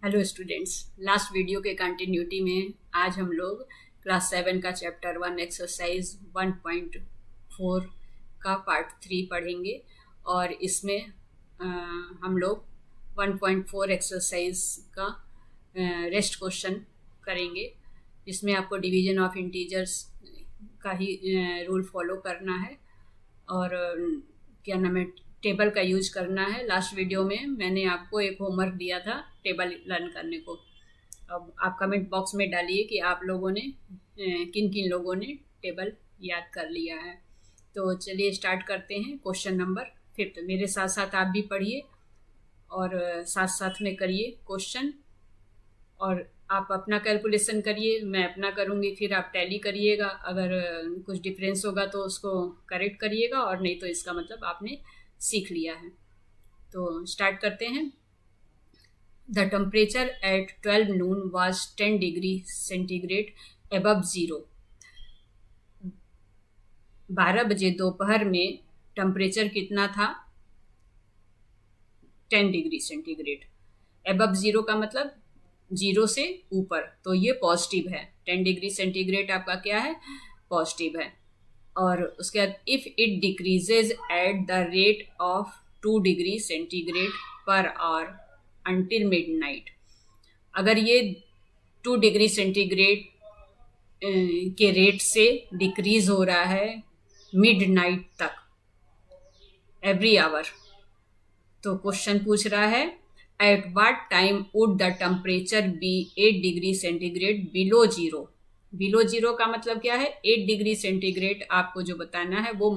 Hello students, last video के continuity में आज हम लोग क्लास 7 का चैप्टर 1 एक्सरसाइज 1.4 का पार्ट 3 पढ़ेंगे और इसमें हम लोग 1.4 एक्सरसाइज का रेस्ट क्वेश्चन करेंगे, जिसमें आपको डिवीजन ऑफ इंटीजर्स का ही रूल फॉलो करना है और क्या नाम है, टेबल का यूज करना है। लास्ट वीडियो में मैंने आपको एक होमवर्क दिया था टेबल लर्न करने को। अब आप कमेंट बॉक्स में डालिए कि आप लोगों ने किन किन लोगों ने टेबल याद कर लिया है। तो चलिए स्टार्ट करते हैं। क्वेश्चन नंबर 5 मेरे साथ साथ आप भी पढ़िए और साथ साथ में करिए क्वेश्चन, और आप अपना कैलकुलेशन करिए, मैं अपना करूँगी, फिर आप टैली करिएगा। अगर कुछ डिफरेंस होगा तो उसको करेक्ट करिएगा, और नहीं तो इसका मतलब आपने सीख लिया है। तो स्टार्ट करते हैं। The temperature eight 12 noon was 10 degree centigrade above 0। 12 बजे दोपहर में टेम्परेचर कितना था? 10 डिग्री सेंटीग्रेड। above 0 का मतलब 0 से ऊपर, तो ये पॉजिटिव है। 10 डिग्री सेंटीग्रेड आपका क्या है? पॉजिटिव है। और उसके बाद if it decreases eight the rate of 2 degree centigrade per hour until midnight. अगर ये 2 डिग्री सेंटीग्रेड के रेट से डिक्रीज हो रहा है मिडनाइट तक, एवरी आवर, तो क्वेश्चन पूछ रहा है at what time would the temperature be 8 degree centigrade below 0। Below 0 का मतलब क्या है? 8 डिग्री सेंटीग्रेड आपको जो बताना है वो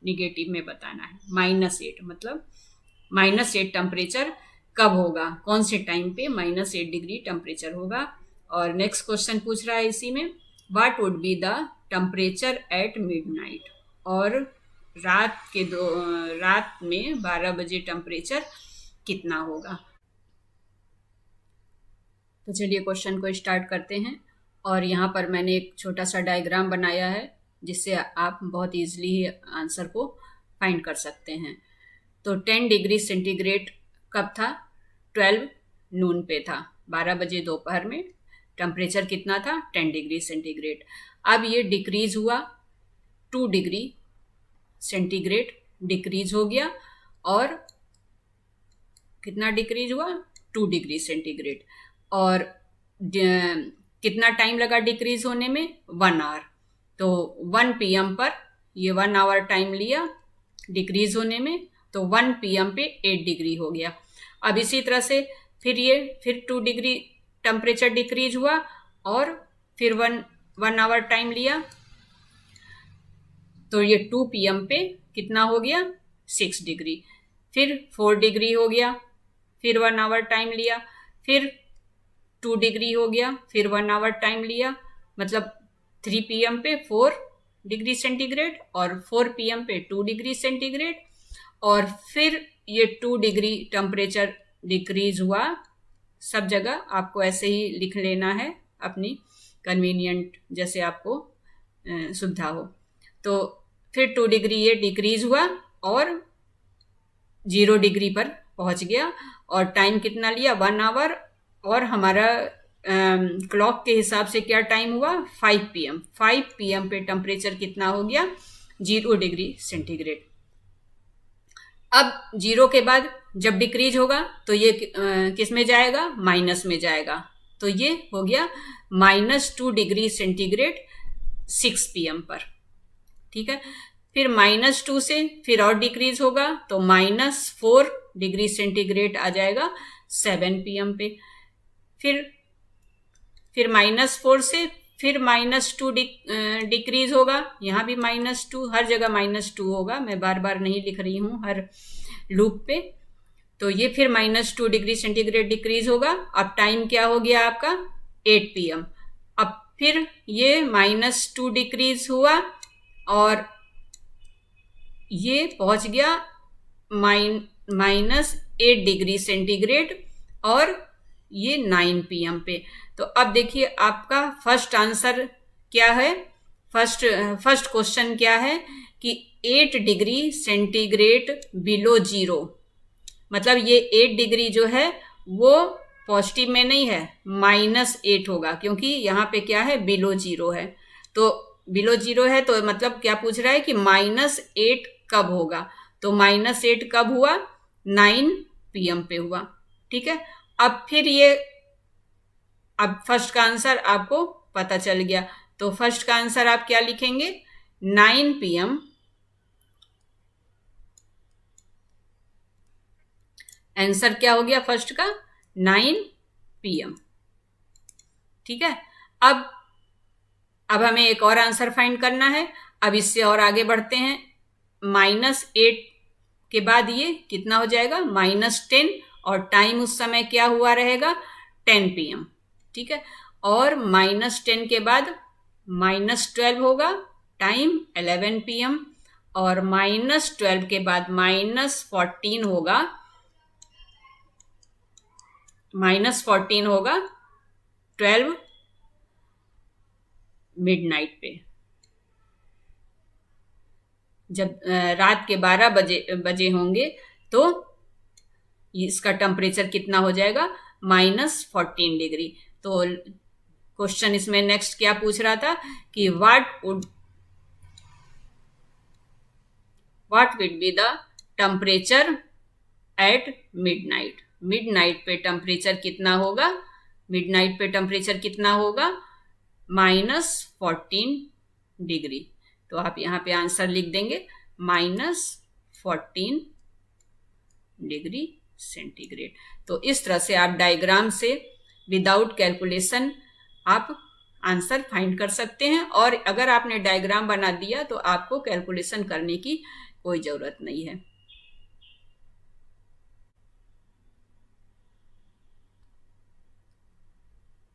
निगेटिव में बताना है। -8 मतलब -8 टेम्परेचर कब होगा, कौन से टाइम पे -8 डिग्री टेम्परेचर होगा। और नेक्स्ट क्वेश्चन पूछ रहा है इसी में, what would be the temperature at midnight. और रात में 12 बजे टेम्परेचर कितना होगा। तो चलिए क्वेश्चन को स्टार्ट करते हैं। और यहाँ पर मैंने एक छोटा सा डायग्राम बनाया है, जिससे आप बहुत ईजिली आंसर को फाइंड कर सकते हैं। तो 10 डिग्री सेंटीग्रेड कब था? 12 नून पे था। 12 बजे दोपहर में टेम्परेचर कितना था? 10 डिग्री सेंटीग्रेड। अब ये डिक्रीज हुआ, 2 डिग्री सेंटीग्रेड डिक्रीज हो गया। और कितना डिक्रीज हुआ? 2 डिग्री सेंटीग्रेड। और कितना टाइम लगा डिक्रीज होने में? 1 आवर। तो 1 PM पर ये 1 आवर टाइम लिया डिक्रीज होने में, तो 1 PM पे 8 डिग्री हो गया। अब इसी तरह से फिर 2 डिग्री टेम्परेचर डिक्रीज हुआ और फिर 1 आवर टाइम लिया, तो ये 2 PM पे कितना हो गया? 6 डिग्री। फिर 4 डिग्री हो गया, फिर 1 आवर टाइम लिया, फिर 2 डिग्री हो गया, फिर 1 आवर टाइम लिया, मतलब 3 PM पे 4 डिग्री सेंटीग्रेड और 4 PM पे 2 डिग्री सेंटीग्रेड। और फिर ये 2 डिग्री टेम्परेचर डिक्रीज हुआ। सब जगह आपको ऐसे ही लिख लेना है, अपनी कन्वीनियंट जैसे आपको सुविधा हो। तो फिर 2 डिग्री ये डिक्रीज हुआ और 0 डिग्री पर पहुंच गया। और टाइम कितना लिया? 1 आवर। और हमारा क्लॉक के हिसाब से क्या टाइम हुआ? 5 PM। 5 PM पे टेम्परेचर कितना हो गया? 0 डिग्री सेंटीग्रेड। अब 0 के बाद जब डिक्रीज होगा तो ये किस में जाएगा? माइनस में जाएगा। तो ये हो गया -2 डिग्री सेंटीग्रेड 6 PM पर। ठीक है। फिर -2 से फिर और डिक्रीज होगा तो -4 डिग्री सेंटीग्रेड आ जाएगा 7 PM पे। फिर -4 से फिर -2 डिक्रीज होगा, यहाँ भी -2, हर जगह -2 होगा। मैं बार बार नहीं लिख रही हूँ हर लूप पे। तो ये फिर -2 डिग्री सेंटीग्रेड डिक्रीज होगा। अब टाइम क्या हो गया आपका? 8 PM। अब फिर ये -2 डिक्रीज हुआ और ये पहुंच गया -8 डिग्री सेंटीग्रेड और ये 9 PM पे। तो अब देखिए आपका फर्स्ट आंसर क्या है, फर्स्ट क्वेश्चन क्या है कि 8 डिग्री सेंटीग्रेड बिलो जीरो, मतलब ये 8 डिग्री जो है वो पॉजिटिव में नहीं है, -8 होगा, क्योंकि यहाँ पे क्या है, बिलो जीरो है। तो बिलो जीरो है तो मतलब क्या पूछ रहा है कि -8 कब होगा, तो -8 कब हुआ, 9 PM पे हुआ। ठीक है, अब फिर ये, अब फर्स्ट का आंसर आपको पता चल गया, तो फर्स्ट का आंसर आप क्या लिखेंगे, 9 PM। आंसर क्या हो गया फर्स्ट का, 9 PM। ठीक है, अब हमें एक और आंसर फाइंड करना है। अब इससे और आगे बढ़ते हैं, -8 के बाद ये कितना हो जाएगा, -10, और टाइम उस समय क्या हुआ रहेगा, 10 PM। ठीक है, और -10 के बाद -12 होगा, टाइम 11 PM, और -12 के बाद -14 होगा, -14 होगा 12 मिडनाइट पे। जब रात के 12 बजे होंगे तो इसका टेम्परेचर कितना हो जाएगा, -14 डिग्री। तो क्वेश्चन इसमें नेक्स्ट क्या पूछ रहा था कि what would be the temperature at midnight. Midnight पे टेम्परेचर कितना होगा, मिडनाइट पे टेम्परेचर कितना होगा, -14 डिग्री। तो आप यहाँ पे आंसर लिख देंगे -14 डिग्री सेंटीग्रेड। तो इस तरह से आप डायग्राम से विदाउट कैलकुलेशन आप आंसर फाइंड कर सकते हैं, और अगर आपने डायग्राम बना दिया तो आपको कैलकुलेशन करने की कोई जरूरत नहीं है।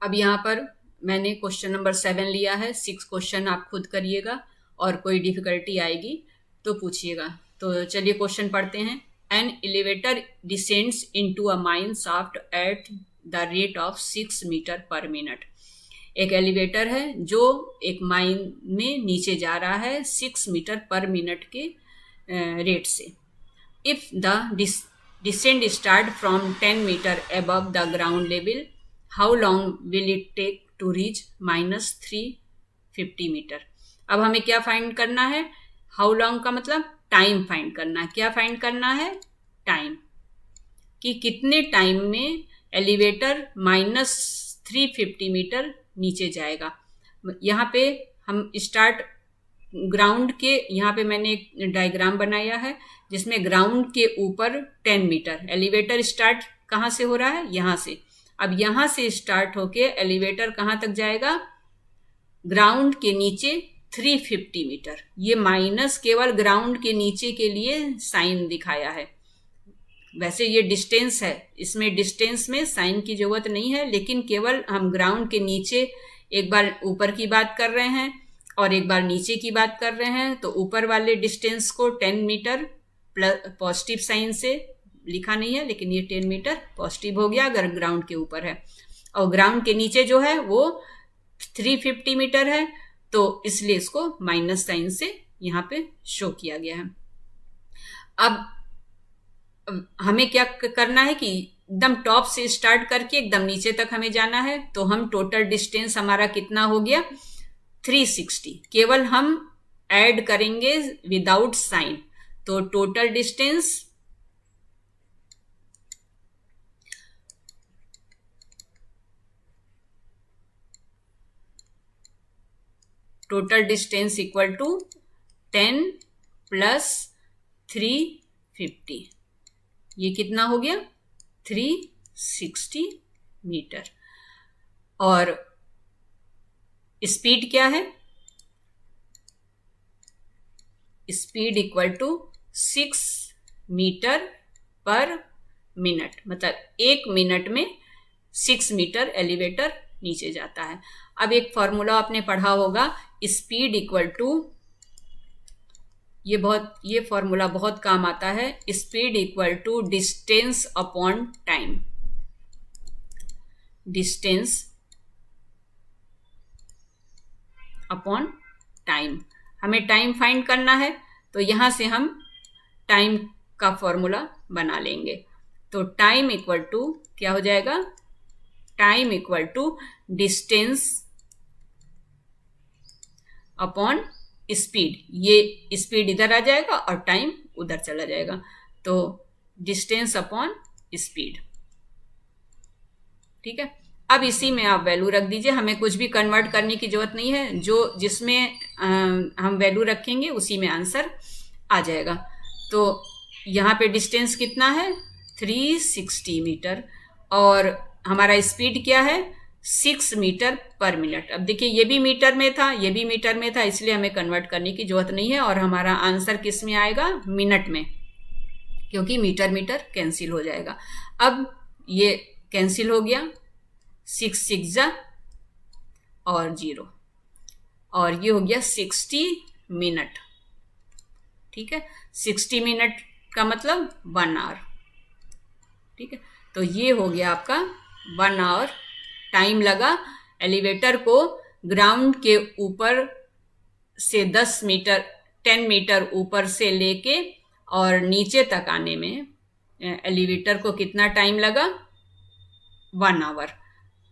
अब यहाँ पर मैंने क्वेश्चन नंबर 7 लिया है, 6 क्वेश्चन आप खुद करिएगा, और कोई डिफिकल्टी आएगी तो पूछिएगा। तो चलिए क्वेश्चन पढ़ते हैं। An elevator descends into a mine shaft at the rate of 6 metre per minute. एक एलिवेटर है जो एक माइन में नीचे जा रहा है 6 मीटर पर मिनट के रेट से। If the descent start from 10 meter above the ground level, how long will it take to reach -350 metre. अब हमें क्या फाइंड करना है, हाउ लॉन्ग का मतलब टाइम फाइंड करना है। क्या फाइंड करना है, टाइम, कि कितने टाइम में एलिवेटर -350 मीटर नीचे जाएगा। यहाँ पे हम स्टार्ट ग्राउंड के, यहाँ पे मैंने एक डायग्राम बनाया है जिसमें ग्राउंड के ऊपर 10 मीटर एलिवेटर स्टार्ट कहाँ से हो रहा है, यहाँ से। अब यहाँ से स्टार्ट होके एलिवेटर कहाँ तक जाएगा, ग्राउंड के नीचे 350 मीटर। ये माइनस केवल ग्राउंड के नीचे के लिए साइन दिखाया है, वैसे ये डिस्टेंस है, इसमें डिस्टेंस में साइन की जरूरत नहीं है, लेकिन केवल हम ग्राउंड के नीचे एक बार ऊपर की बात कर रहे हैं और एक बार नीचे की बात कर रहे हैं। तो ऊपर वाले डिस्टेंस को 10 मीटर प्लस पॉजिटिव साइन से लिखा नहीं है, लेकिन ये 10 मीटर पॉजिटिव हो गया अगर ग्राउंड के ऊपर है, और ग्राउंड के नीचे जो है वो 350 मीटर है, तो इसलिए इसको माइनस साइन से यहाँ पे शो किया गया है। अब हमें क्या करना है कि एकदम टॉप से स्टार्ट करके एकदम नीचे तक हमें जाना है। तो हम टोटल डिस्टेंस हमारा कितना हो गया, 360, केवल हम ऐड करेंगे विदाउट साइन। तो total distance equal to 10 plus 350, ये कितना हो गया, 360 मीटर। और स्पीड क्या है, speed equal to 6 metre per minute, मतलब 1 मिनट में 6 मीटर एलिवेटर नीचे जाता है। अब एक फॉर्मूला आपने पढ़ा होगा, स्पीड इक्वल टू, ये फॉर्मूला बहुत काम आता है, speed equal to distance upon time. Distance upon time, हमें टाइम फाइंड करना है। तो यहाँ से हम टाइम का फॉर्मूला बना लेंगे। तो टाइम इक्वल टू क्या हो जाएगा, time equal to distance upon speed. ये स्पीड इधर आ जाएगा और टाइम उधर चला जाएगा, तो डिस्टेंस अपॉन स्पीड। ठीक है, अब इसी में आप वैल्यू रख दीजिए, हमें कुछ भी कन्वर्ट करने की जरूरत नहीं है, जो जिसमें हम वैल्यू रखेंगे उसी में आंसर आ जाएगा। तो यहाँ पे डिस्टेंस कितना है 360 मीटर और हमारा स्पीड क्या है 6 मीटर पर मिनट। अब देखिए ये भी मीटर में था, ये भी मीटर में था, इसलिए हमें कन्वर्ट करने की जरूरत नहीं है और हमारा आंसर किस में आएगा, मिनट में, क्योंकि मीटर मीटर कैंसिल हो जाएगा। अब ये कैंसिल हो गया, 6 6 जा और 0 और ये हो गया 60 मिनट। ठीक है, 60 मिनट का मतलब 1 आवर। ठीक है, तो ये हो गया आपका 1 आवर टाइम लगा एलिवेटर को ग्राउंड के ऊपर से 10 मीटर ऊपर से लेके और नीचे तक आने में एलिवेटर को कितना टाइम लगा, 1 आवर।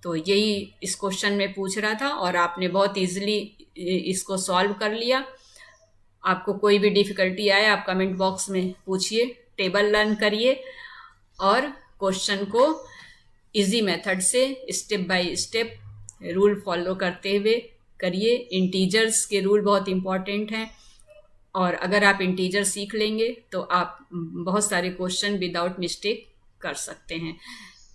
तो यही इस क्वेश्चन में पूछ रहा था और आपने बहुत इजीली इसको सॉल्व कर लिया। आपको कोई भी डिफिकल्टी आए आप कमेंट बॉक्स में पूछिए, टेबल लर्न करिए और क्वेश्चन को इजी मेथड से step by step rule follow करते हुए करिए। इंटीजर्स के रूल बहुत इंपॉर्टेंट हैं और अगर आप इंटीजर सीख लेंगे तो आप बहुत सारे क्वेश्चन विदाउट मिस्टेक कर सकते हैं।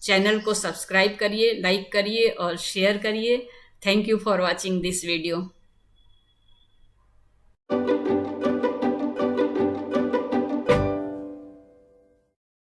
चैनल को सब्सक्राइब करिए, लाइक करिए और शेयर करिए। Thank you for watching this video.